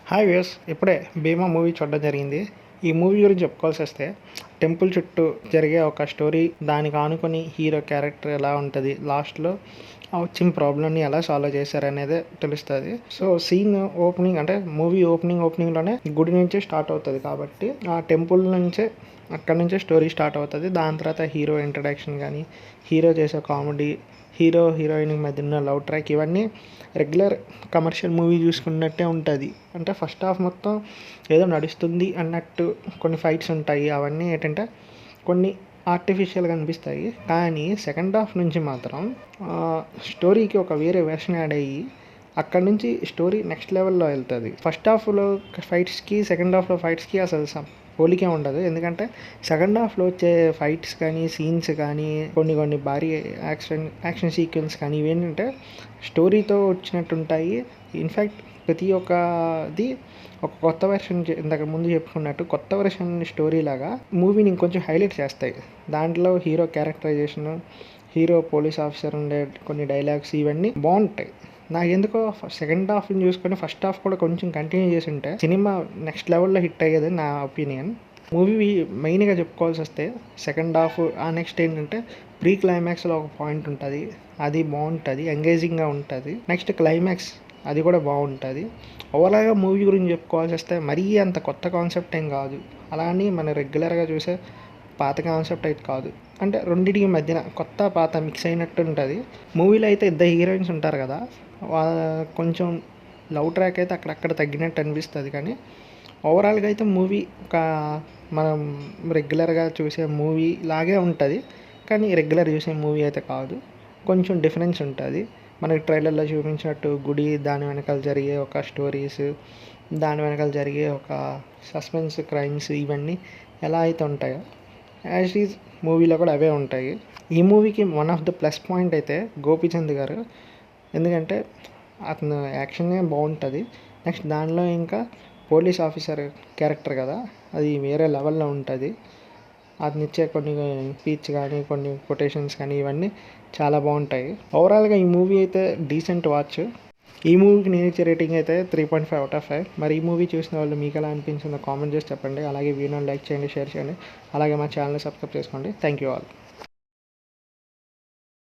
Hi viewers, ఇప్పుడే భీమా movie చూడడం జరిగింది. ఈ మూవీ గురించి చెప్పుకోవాల్సి వస్తే టెంపుల్ చుట్టూ జరిగే ఒక స్టోరీ, దానికి ఆనుకొని హీరో క్యారెక్టర్ ఎలా ఉంటుంది, లాస్ట్లో వచ్చిన ప్రాబ్లమ్ని ఎలా సాల్వ్ చేశారనేదే తెలుస్తుంది. సో సీన్ ఓపెనింగ్ అంటే మూవీ ఓపెనింగ్లోనే గుడి నుంచే స్టార్ట్ అవుతుంది కాబట్టి ఆ టెంపుల్ నుంచే అక్కడ నుంచే స్టోరీ స్టార్ట్ అవుతుంది. దాని తర్వాత హీరో ఇంట్రడక్షన్ కానీ, హీరో చేసే కామెడీ, హీరో హీరోయిన్ మధ్య ఉన్న లవ్ ట్రాక్, ఇవన్నీ రెగ్యులర్ కమర్షియల్ మూవీ చూసుకున్నట్టే ఉంటుంది. అంటే ఫస్ట్ హాఫ్ మొత్తం ఏదో నడుస్తుంది అన్నట్టు కొన్ని ఫైట్స్ ఉంటాయి. అవన్నీ ఏంటంటే కొన్ని ఆర్టిఫిషియల్గా అనిపిస్తాయి. కానీ సెకండ్ హాఫ్ నుంచి మాత్రం స్టోరీకి ఒక వేరే వెర్షన్ యాడ్ అయ్యి అక్కడి నుంచి స్టోరీ నెక్స్ట్ లెవెల్లో వెళ్తుంది. ఫస్ట్ హాఫ్లో ఫైట్స్కి సెకండ్ హాఫ్లో ఫైట్స్కి అసలు పోలికే ఉండదు. ఎందుకంటే సెకండ్ హాఫ్లో వచ్చే ఫైట్స్ కానీ, సీన్స్ కానీ, కొన్ని భారీ యాక్షన్ సీక్వెన్స్ కానీ ఇవేంటంటే స్టోరీతో వచ్చినట్టు ఉంటాయి. ఇన్ఫ్యాక్ట్ ప్రతి ఒక్కది ఒక కొత్త వెర్షన్, ఇంతకు ముందు చెప్పుకున్నట్టు కొత్త వెర్షన్ స్టోరీ లాగా మూవీని ఇంకొంచెం హైలైట్ చేస్తాయి. దాంట్లో hero characterization, hero police officer ఉండే కొన్ని డైలాగ్స్ ఇవన్నీ బాగుంటాయి. నాకెందుకో సెకండ్ హాఫ్ని చూసుకొని ఫస్ట్ హాఫ్ కూడా కొంచెం కంటిన్యూ చేసి ఉంటే సినిమా నెక్స్ట్ లెవెల్లో హిట్ అయ్యేది నా ఒపీనియన్. మూవీ మెయిన్గా చెప్పుకోవాల్సి వస్తే సెకండ్ హాఫ్, ఆ నెక్స్ట్ ఏంటంటే ప్రీ క్లైమాక్స్లో ఒక పాయింట్ ఉంటుంది, అది బాగుంటుంది, ఎంగేజింగ్గా ఉంటుంది. నెక్స్ట్ క్లైమాక్స్ అది కూడా బాగుంటుంది. ఓవరాల్గా మూవీ గురించి చెప్పుకోవాల్సి వస్తే మరీ అంత కొత్త కాన్సెప్ట్ ఏం కాదు, అలా అని మనం రెగ్యులర్గా చూసే పాత కాన్సెప్ట్ అయితే కాదు. అంటే రెండింటికి మధ్యన కొత్త పాత మిక్స్ అయినట్టు ఉంటుంది. మూవీలో అయితే ఇద్దరు హీరోయిన్స్ ఉంటారు కదా, కొంచెం లవ్ ట్రాక్ అయితే అక్కడక్కడ తగ్గినట్టు అనిపిస్తుంది. కానీ ఓవరాల్గా అయితే మూవీ ఒక మనం రెగ్యులర్గా చూసే మూవీ లాగే ఉంటుంది. కానీ రెగ్యులర్ చూసే మూవీ అయితే కాదు, కొంచెం డిఫరెన్స్ ఉంటుంది. మనకి ట్రైలర్లో చూపించినట్టు గుడి, దాని వెనకాల జరిగే ఒక స్టోరీస్, దాని వెనకాల జరిగే ఒక సస్పెన్స్, క్రైమ్స్ ఇవన్నీ ఎలా అయితే ఉంటాయో యాజ్ ఈజ్ మూవీలో కూడా అవే ఉంటాయి. ఈ మూవీకి one of the plus point అయితే గోపీచంద్ గారు. ఎందుకంటే అతను యాక్షనే బాగుంటుంది. నెక్స్ట్ దానిలో ఇంకా పోలీస్ ఆఫీసర్ క్యారెక్టర్ కదా, అది వేరే లెవెల్లో ఉంటుంది. అతను ఇచ్చే కొన్ని స్పీచ్ కానీ, కొన్ని కొటేషన్స్ కానీ ఇవన్నీ చాలా బాగుంటాయి. ఓవరాల్గా ఈ మూవీ అయితే డీసెంట్ వాచ్. ఈ మూవీకి నేను ఇచ్చే రేటింగ్ అయితే 3.5/5. మరి ఈ మూవీ చూసిన వాళ్ళు మీకు ఎలా అనిపించిందో కామెంట్ చేసి చెప్పండి. అలాగే వీడియోని లైక్ చేయండి, షేర్ చేయండి. అలాగే మా ఛానల్ని సబ్స్క్రైబ్ చేసుకోండి. Thank you all.